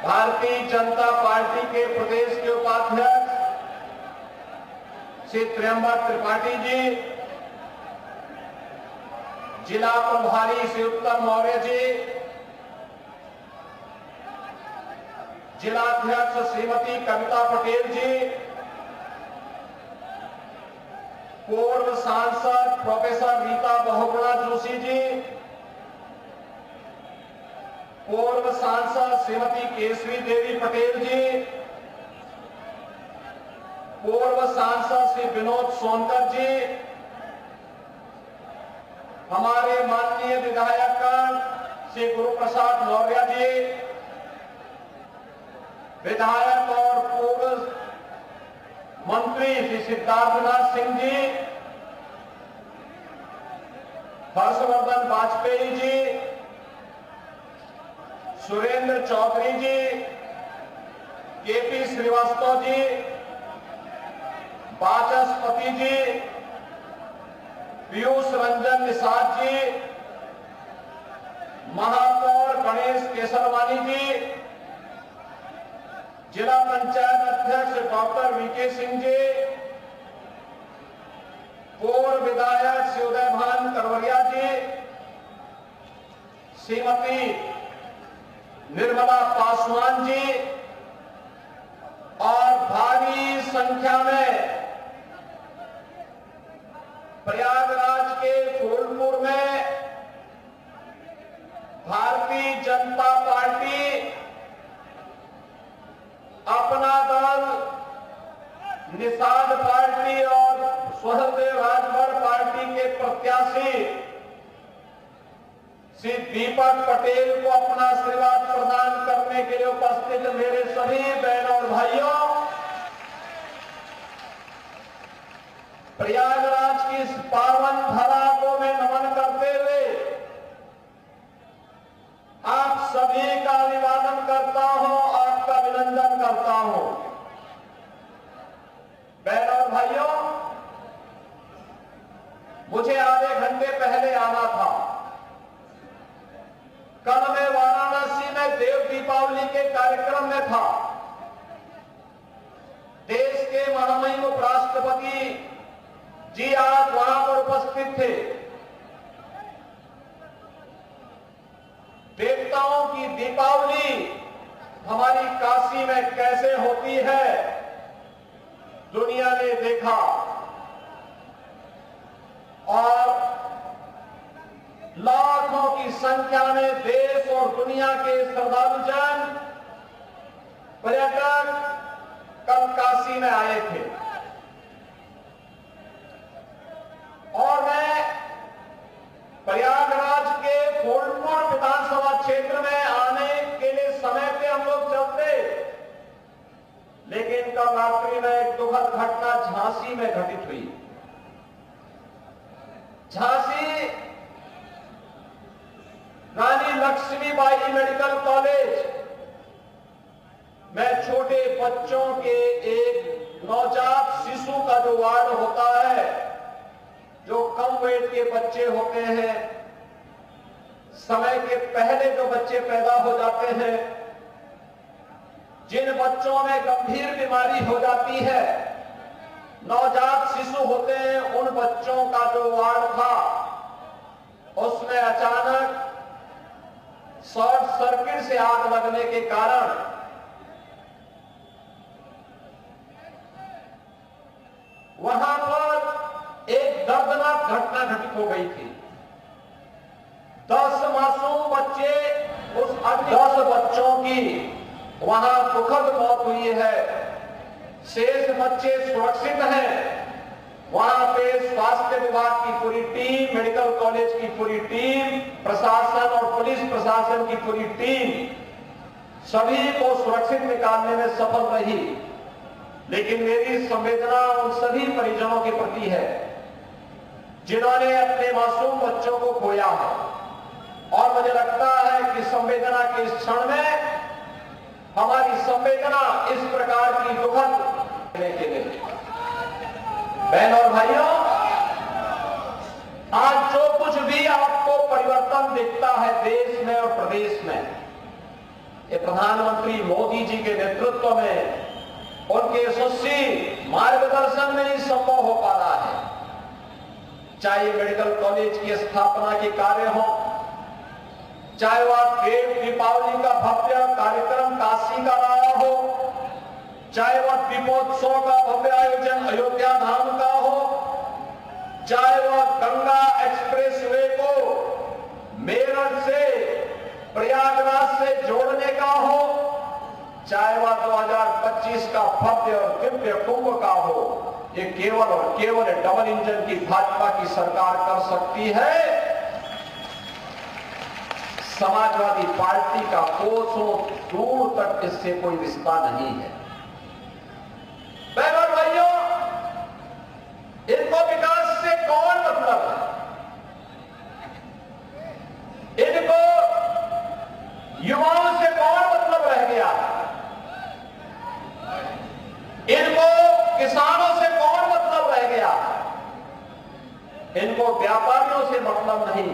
Bharatiya Janata party के प्रदेश के उपाध्यक्ष श्री त्र्यंबक त्रिपाठी जी, जिला प्रभारी श्री उत्तम मौर्य जी, जिलाध्यक्ष श्रीमती कविता पटेल जी, पूर्व सांसद प्रोफेसर रीता बहुगुणा जोशी जी, पूर्व सांसद श्रीमती केसरी देवी पटेल जी, पूर्व सांसद श्री विनोद सोनकर जी, हमारे माननीय विधायकगण श्री गुरुप्रसाद मौर्य जी, विधायक और पूर्व मंत्री श्री सिद्धार्थनाथ सिंह जी, हर्षवर्धन वाजपेयी जी, सुरेंद्र चौधरी जी, केपी श्रीवास्तव जी, वाचस्पति जी, पीयूष रंजन निषाद जी, महापौर गणेश केसरवानी जी, जिला पंचायत अध्यक्ष डॉक्टर वीके सिंह जी, पूर्व विधायक श्री उदयभान करवरिया जी, श्रीमती निर्मला पासवान जी और भारी संख्या में प्रयागराज के फूलपुर में भारतीय जनता पार्टी अपना दल, निषाद पार्टी और स्वदेव राजभर पार्टी के प्रत्याशी श्री दीपक पटेल को अपना आशीर्वाद प्रदान करने के लिए उपस्थित मेरे सभी बहनों और भाइयों, प्रयागराज की इस पावन धरा को मैं नमन करते हुए आप सभी का अभिवादन करता हूं, आपका अभिनंदन करता हूं। बहनों और भाइयों, मुझे आधे घंटे पहले आना था। कल मैं वाराणसी में देव दीपावली के कार्यक्रम में था। देश के महामहिम उपराष्ट्रपति जी आज वहां पर उपस्थित थे। देवताओं की दीपावली हमारी काशी में कैसे होती है, दुनिया ने देखा और लाखों की संख्या में देश और दुनिया के श्रद्धालुजन, पर्यटक कल काशी में आए थे और मैं प्रयागराज के फूलपुर विधानसभा क्षेत्र में आने के लिए समय पे हम लोग चलते, लेकिन कल रात्रि में एक दुखद घटना झांसी में घटित हुई। झांसी रानी लक्ष्मीबाई मेडिकल कॉलेज में छोटे बच्चों के एक नवजात शिशु का जो वार्ड होता है, जो कम वेट के बच्चे होते हैं, समय के पहले जो बच्चे पैदा हो जाते हैं, जिन बच्चों में गंभीर बीमारी हो जाती है, नवजात शिशु होते हैं, उन बच्चों का जो वार्ड था उसमें अचानक शॉर्ट सर्किट से आग लगने के कारण वहां पर एक दर्दनाक घटना घटित हो गई थी। 10 मासूम बच्चे, उस 10 बच्चों की वहां दुखद मौत हुई है। शेष बच्चे सुरक्षित हैं। वहां पे स्वास्थ्य विभाग की पूरी टीम, मेडिकल कॉलेज की पूरी टीम, प्रशासन और पुलिस प्रशासन की पूरी टीम सभी को सुरक्षित निकालने में सफल रही। लेकिन मेरी संवेदना उन सभी परिजनों के प्रति है जिन्होंने अपने मासूम बच्चों को खोया है, और मुझे लगता है कि संवेदना के इस क्षण में हमारी संवेदना इस प्रकार की दुखद देने के लिए, बहनों और भाइयों, आज जो कुछ भी आपको परिवर्तन दिखता है देश में और प्रदेश में, कि प्रधानमंत्री मोदी जी के नेतृत्व में उनके यशस्वी मार्गदर्शन में ही संभव हो पा रहा है। चाहे मेडिकल कॉलेज की स्थापना के कार्य हो, चाहे वह देव दीपावली का भव्य कार्यक्रम काशी का रहा हो, चाहे वह दीपोत्सव का भव्य आयोजन अयोध्या धाम का हो, चाहे वह गंगा एक्सप्रेसवे को मेरठ से प्रयागराज से जोड़ने का हो, चाहे वह 2025 का भव्य और दिव्य कुंभ का हो, ये केवल और केवल डबल इंजन की भाजपा की सरकार कर सकती है। समाजवादी पार्टी का कोसों दूर तक इससे कोई रिश्ता नहीं है। बहनों और भाइयों, इनको विकास से कौन मतलब है? इनको युवाओं से कौन मतलब रह गया? इनको किसानों से कौन मतलब रह गया? इनको व्यापारियों से मतलब नहीं,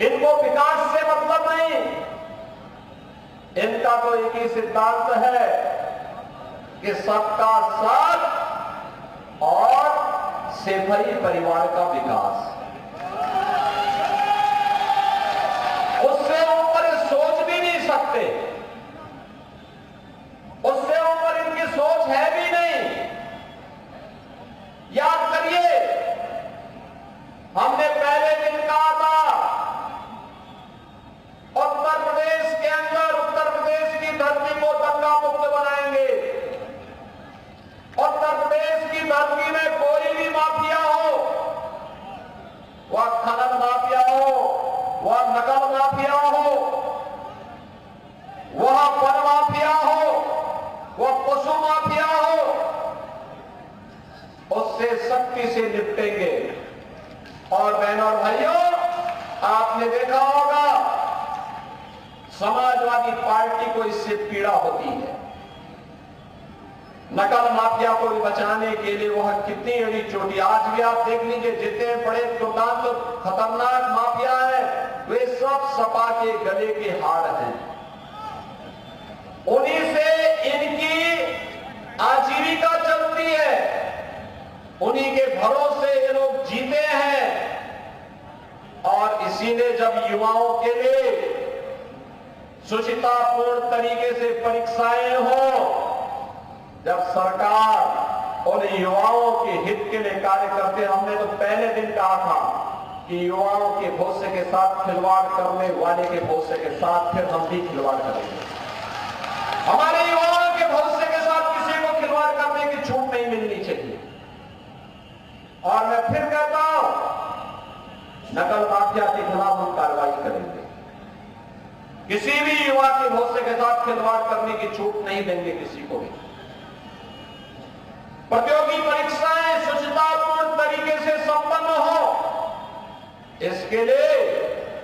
इनको विकास से मतलब नहीं। इनका तो एक ही सिद्धांत है कि सबका साथ और सेफरी परिवार का विकास। उससे ऊपर सोच भी नहीं सकते, उससे ऊपर इनकी सोच है भी नहीं। याद करिए, हमने पहले दिन कहा था उत्तर प्रदेश के अंदर, उत्तर प्रदेश की धरती को दंगा मुक्त बनाएंगे। उत्तर प्रदेश की धरती में कोई भी माफिया हो, वह खनन माफिया हो, वह नकल माफिया हो, वह वन माफिया हो, वह पशु माफिया हो, उससे सख्ती से निपटेंगे। और बहनों और भाइयों, आपने देखा होगा समाजवादी पार्टी को इससे पीड़ा होती है। नकल माफिया को बचाने के लिए वह कितनी अड़ी चोटी, आज भी आप देख लीजिए, जितने बड़े दुर्दांत तो खतरनाक माफिया है, वे सब सपा के गले के हाड़ हैं। उन्हीं से इनकी आजीविका चलती है, उन्हीं के भरोसे ये लोग जीते हैं। और इसी ने जब युवाओं के लिए शुचितापूर्ण तरीके से परीक्षाएं हो, जब सरकार उन युवाओं के हित के लिए कार्य करते, हमने तो पहले दिन कहा था कि युवाओं के भविष्य के साथ खिलवाड़ करने वाले के भविष्य के साथ फिर हम भी खिलवाड़ करेंगे। हमारे युवाओं के भविष्य के साथ किसी को खिलवाड़ करने की छूट नहीं मिलनी चाहिए। और मैं फिर कहता हूं, नकल माफिया के खिलाफ हम कार्रवाई करेंगे। किसी भी युवा के भविष्य के साथ खिलवाड़ करने की छूट नहीं देंगे किसी को भी। प्रतियोगी परीक्षाएं सुचितापूर्ण तरीके से संपन्न हो, इसके लिए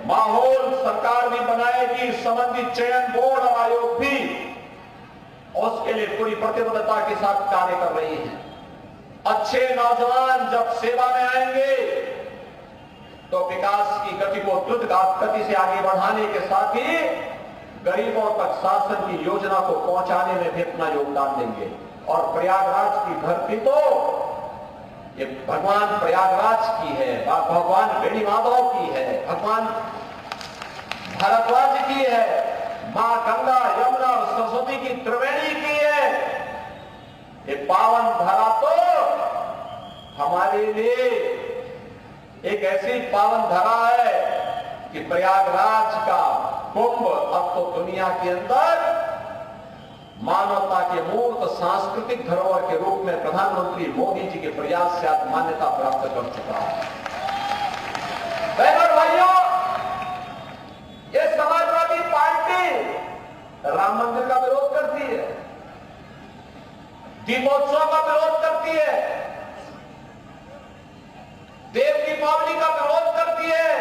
माहौल सरकार भी बनाएगी, संबंधित चयन बोर्ड और आयोग भी उसके लिए पूरी प्रतिबद्धता के साथ कार्य कर रही है। अच्छे नौजवान जब सेवा में आएंगे तो विकास की गति को द्रुत गति से आगे बढ़ाने के साथ ही गरीबों तक शासन की योजना को पहुंचाने में भी अपना योगदान देंगे। और प्रयागराज की धरती तो ये भगवान प्रयागराज की है, भगवान बेड़ी माधव की है, भगवान भारद्वाज की है, मां गंगा यमुना और सरस्वती की त्रिवेणी की है। ये पावन धरा तो हमारे लिए एक ऐसी पावन धरा है कि प्रयागराज का कुंभ अब तो दुनिया के अंदर मानवता के मूर्त सांस्कृतिक धरोहर के रूप में प्रधानमंत्री मोदी जी के प्रयास से आज मान्यता प्राप्त कर चुका है। बहनों और भाइयों, ये समाजवादी पार्टी राम मंदिर का विरोध करती है, दीपोत्सव का विरोध करती है, देव दीपावली का विरोध करती है,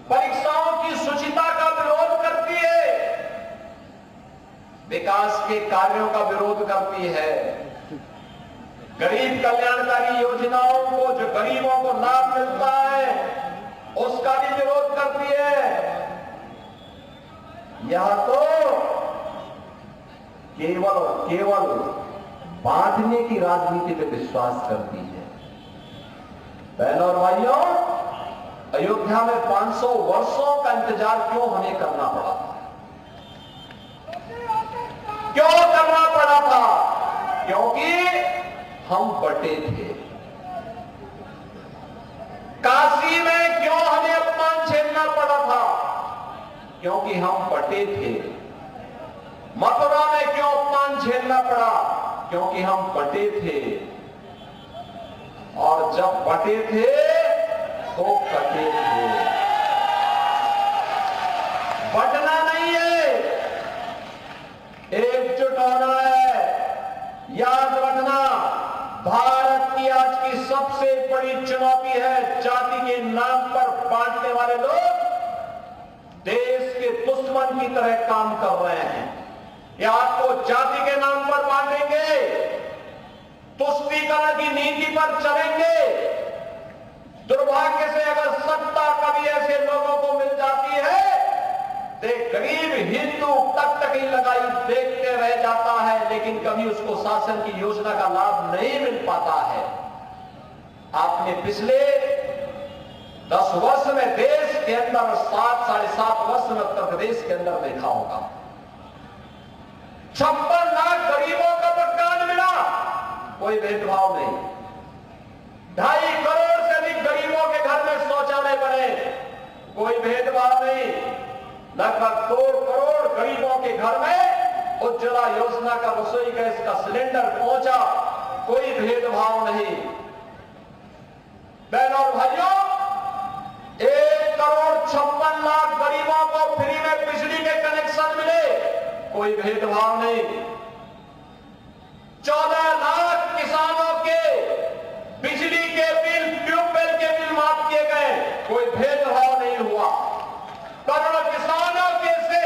परीक्षाओं की शुचिता का विरोध करती है, विकास के कार्यों का विरोध करती है, गरीब कल्याणकारी योजनाओं को, जो गरीबों को लाभ मिलता है, उसका भी विरोध करती है। यह तो केवल और केवल बांटने की राजनीति पे विश्वास करती है। बहनों और भाइयों, अयोध्या में 500 वर्षों का इंतजार क्यों हमें करना पड़ा था? क्यों करना पड़ा था? क्योंकि हम बटे थे। काशी में क्यों हमें अपमान झेलना पड़ा था? क्योंकि हम बटे थे। मथुरा में क्यों अपमान झेलना पड़ा? क्योंकि हम बटे थे। और जब बटे थे तो कटे थे। बटना नहीं है, एकजुट होना है। याद रखना, भारत की आज की सबसे बड़ी चुनौती है जाति के नाम पर बांटने वाले लोग देश के दुश्मन की तरह काम कर रहे हैं। ये आपको जाति के नाम पर बांटेंगे, तुष्टीकरण की नीति पर चलेंगे। दुर्भाग्य से अगर सत्ता कभी ऐसे लोगों को मिल जाती है तो गरीब हिंदू तक ही लगाई देखते रह जाता है, लेकिन कभी उसको शासन की योजना का लाभ नहीं मिल पाता है। आपने पिछले 10 वर्ष में देश के अंदर 7 साढ़े 7 वर्ष में उत्तर प्रदेश के अंदर देखा होगा 56 लाख गरीबों का मकान मिला, कोई भेदभाव नहीं। 2.5 करोड़ से अधिक गरीबों के घर में शौचालय बने, कोई भेदभाव नहीं। लगभग 2 करोड़ गरीबों के घर में उज्ज्वला योजना का रसोई गैस का सिलेंडर पहुंचा, कोई भेदभाव नहीं। बहनों और भाइयों, 1 करोड़ 56 लाख गरीबों को फ्री में बिजली के कनेक्शन मिले, कोई भेदभाव नहीं। 14 लाख किसानों के बिजली के बिल, ट्यूबवेल के बिल माफ किए गए, कोई भेदभाव नहीं हुआ। करोड़ों किसानों के से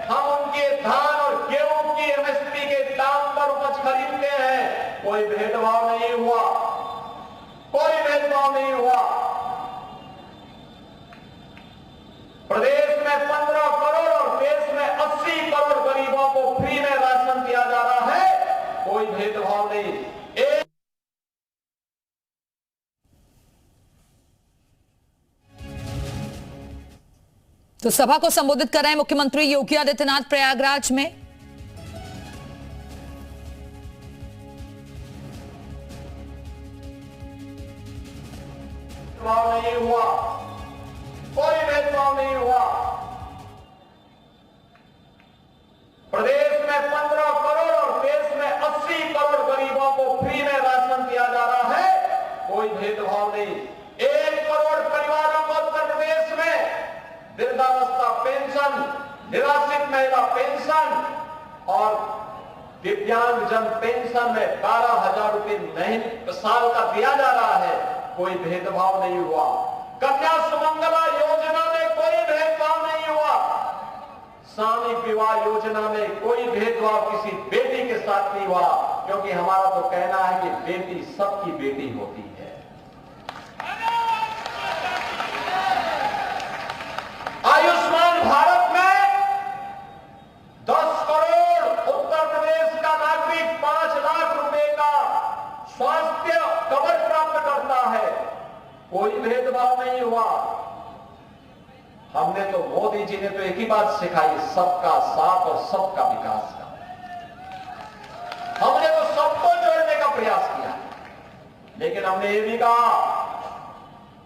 हम उनके धान और गेहूं की एमएसपी के दाम पर उपज खरीदते हैं, कोई भेदभाव नहीं हुआ, कोई भेदभाव नहीं हुआ। प्रदेश में 15 करोड़ और देश में 80 करोड़ गरीबों को फ्री में राशन दिया जा रहा है, कोई भेदभाव नहीं। तो सभा को संबोधित कर रहे हैं मुख्यमंत्री योगी आदित्यनाथ प्रयागराज में। भेदभाव नहीं हुआ, कोई भेदभाव नहीं हुआ। प्रदेश में 15 करोड़ और देश में 80 करोड़ गरीबों को फ्री में राशन दिया जा रहा है, कोई भेदभाव नहीं। 1 करोड़ परिवारों को उत्तर प्रदेश में वृद्धावस्था पेंशन, निराश्रित महिला पेंशन और दिव्यांगजन पेंशन में 12,000 रुपए नए साल का दिया जा रहा है, कोई भेदभाव नहीं हुआ। कन्या सुमंगला योजना में कोई भेदभाव नहीं हुआ। सामूहिक विवाह योजना में कोई भेदभाव किसी बेटी के साथ नहीं हुआ, क्योंकि हमारा तो कहना है कि बेटी सबकी बेटी होती है। आयुष्मान भारत में 10 करोड़ उत्तर प्रदेश का नागरिक 5 लाख रुपए का स्वास्थ्य कवर प्राप्त करता है, कोई भेदभाव नहीं हुआ। हमने तो, मोदी जी ने तो एक ही बात सिखाई, सबका साथ और सबका विकास का। हमने तो सबको जोड़ने का प्रयास किया, लेकिन हमने ये भी कहा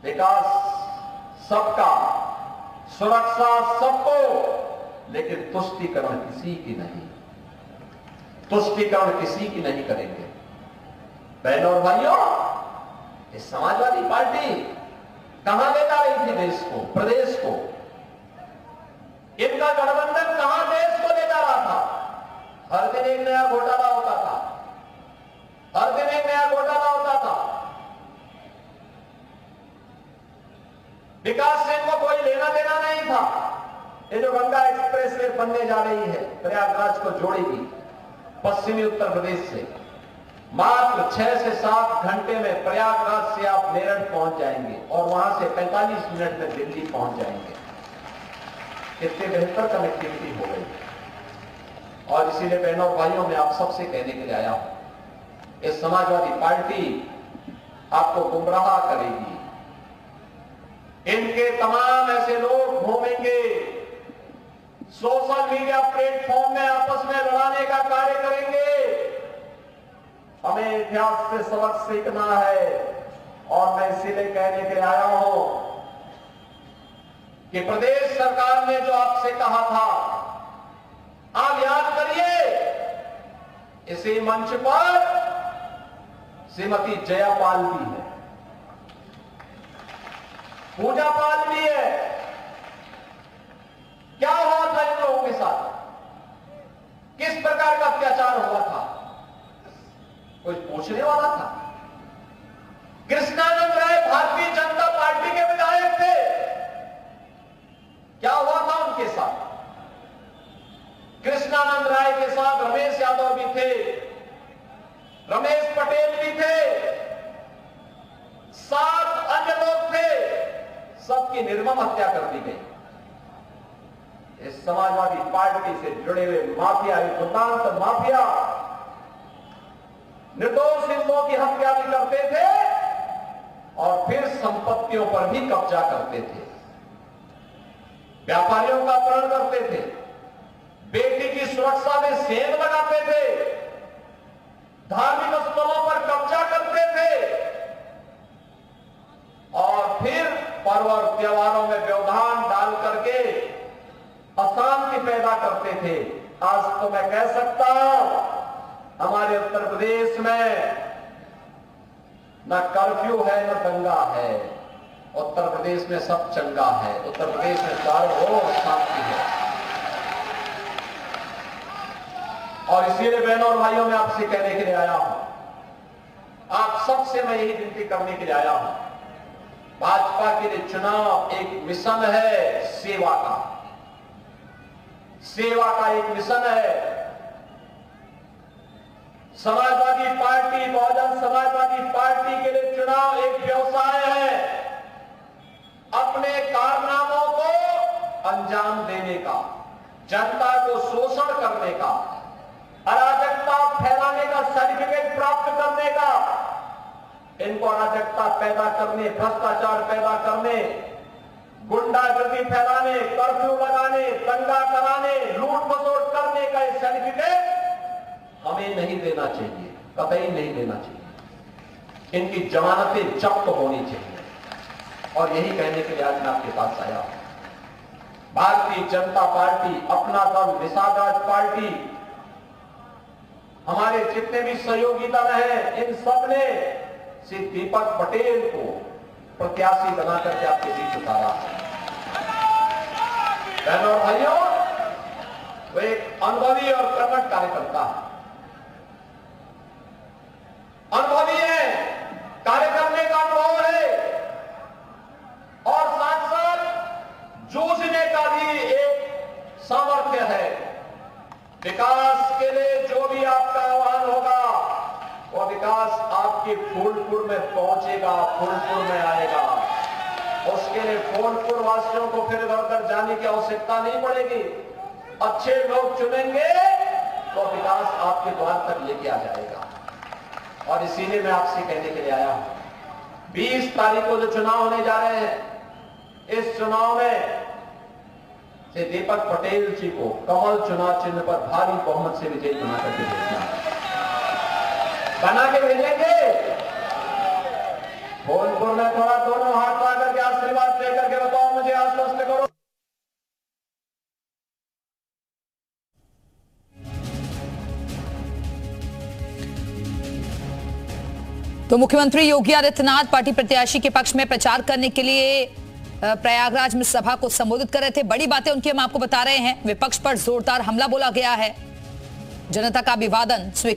विकास सबका, सुरक्षा सबको, लेकिन तुष्टीकरण किसी की नहीं, तुष्टीकरण किसी की नहीं करेंगे। बहनों और भाइयों, ये समाजवादी पार्टी कहां ले जा रही थी देश को, प्रदेश को? इनका गठबंधन कहां देश को ले जा रहा था? हर दिन एक नया घोटाला होता था, हर दिन एक नया घोटाला होता था। विकास से इनको कोई लेना देना नहीं था। ये जो गंगा एक्सप्रेस वे बनने जा रही है, प्रयागराज को जोड़ेगी पश्चिमी उत्तर प्रदेश से, मात्र 6 से 7 घंटे में प्रयागराज से आप मेरठ पहुंच जाएंगे और वहां से 45 मिनट में दिल्ली पहुंच जाएंगे। कितनी बेहतर कनेक्टिविटी हो गई। और इसीलिए बहनों और भाइयों, मैं आप सबसे कहने के लिए आया हूं, ये समाजवादी पार्टी आपको गुमराह करेगी। इनके तमाम ऐसे लोग घूमेंगे, सोशल मीडिया प्लेटफॉर्म में आपस में लड़ाने का कार्य करेंगे। हमें इतिहास से सबक सीखना है और मैं इसीलिए कहने के लिए आया हूं कि प्रदेश सरकार ने जो आपसे कहा था, आप याद करिए, इसी मंच पर श्रीमती जयापाल भी है, पूजा पाल भी है। क्या हुआ था इन लोगों के साथ? किस प्रकार का अत्याचार हुआ था? कोई पूछने वाला था? कृष्णानंद राय भारतीय जनता पार्टी के विधायक थे, क्या हुआ था उनके साथ? कृष्णानंद राय के साथ रमेश यादव भी थे, रमेश पटेल भी थे, 7 अन्य लोग थे, सबकी निर्मम हत्या कर दी गई। इस समाजवादी पार्टी से जुड़े हुए माफिया, दुकान माफिया निर्दोष हिंदुओं की हत्या भी करते थे और फिर संपत्तियों पर भी कब्जा करते थे, व्यापारियों का अपहरण करते थे, बेटी की सुरक्षा में सेंध लगाते थे, धार्मिक स्थलों पर कब्जा करते थे और फिर पर्व और त्योहारों में व्यवधान डाल करके अशांति पैदा करते थे। आज तो मैं कह सकता हूं, हमारे उत्तर प्रदेश में न कर्फ्यू है न दंगा है, उत्तर प्रदेश में सब चंगा है, उत्तर प्रदेश में चारों शांति है। और इसीलिए बहनों और भाइयों, मैं आपसे कहने के लिए आया हूं, आप सबसे मैं यही विनती करने के लिए आया हूं, भाजपा के लिए चुनाव एक मिशन है, सेवा का एक मिशन है। समाजवादी पार्टी, बहुजन समाजवादी पार्टी के लिए चुनाव एक व्यवसाय है, अपने कारनामों को अंजाम देने का, जनता को शोषण करने का, अराजकता फैलाने का सर्टिफिकेट प्राप्त करने का, इनको अराजकता पैदा करने, भ्रष्टाचार पैदा करने, गुंडागर्दी फैलाने, कर्फ्यू लगाने, दंगा कराने, लूट मसोट करने का ये सर्टिफिकेट हमें नहीं देना चाहिए, कतई नहीं देना चाहिए। इनकी जमानतें जब्त होनी चाहिए। और यही कहने के लिए आज मैं आपके पास आया हूं। भारतीय जनता पार्टी, अपना दल, निषाद राज पार्टी, हमारे जितने भी सहयोगी दल हैं, इन सब ने श्री दीपक पटेल को प्रत्याशी बनाकर के आपके बीच उतारा। बहनों और भाइयों, वो एक अनुभवी और कर्मठ कार्यकर्ता है, अनुभवी है, कार्य करने का अनुभव है और साथ साथ जूझने का भी एक सामर्थ्य है। विकास के लिए जो भी आपका आह्वान होगा, वो विकास आपके फूलपुर में पहुंचेगा, फूलपुर में आएगा। उसके लिए फूलपुर वासियों को फिर इधर उधर जाने की आवश्यकता नहीं पड़ेगी। अच्छे लोग चुनेंगे तो विकास आपके द्वार तक लेके आ जाएगा। और इसीलिए मैं आपसे कहने के लिए आया हूं, 20 तारीख को जो चुनाव होने जा रहे हैं, इस चुनाव में से दीपक पटेल जी को कमल चुनाव चिन्ह पर भारी बहुमत से विजयी बना करके भेजना है, बना के भेजेंगे। फूलपुर में थोड़ा दोनों हाथ ला करके आशीर्वाद लेकर के बताओ, मुझे आश्वस्त करो। तो मुख्यमंत्री योगी आदित्यनाथ पार्टी प्रत्याशी के पक्ष में प्रचार करने के लिए प्रयागराज में सभा को संबोधित कर रहे थे। बड़ी बातें उनकी हम आपको बता रहे हैं। विपक्ष पर जोरदार हमला बोला गया है, जनता का अभिवादन स्वीकार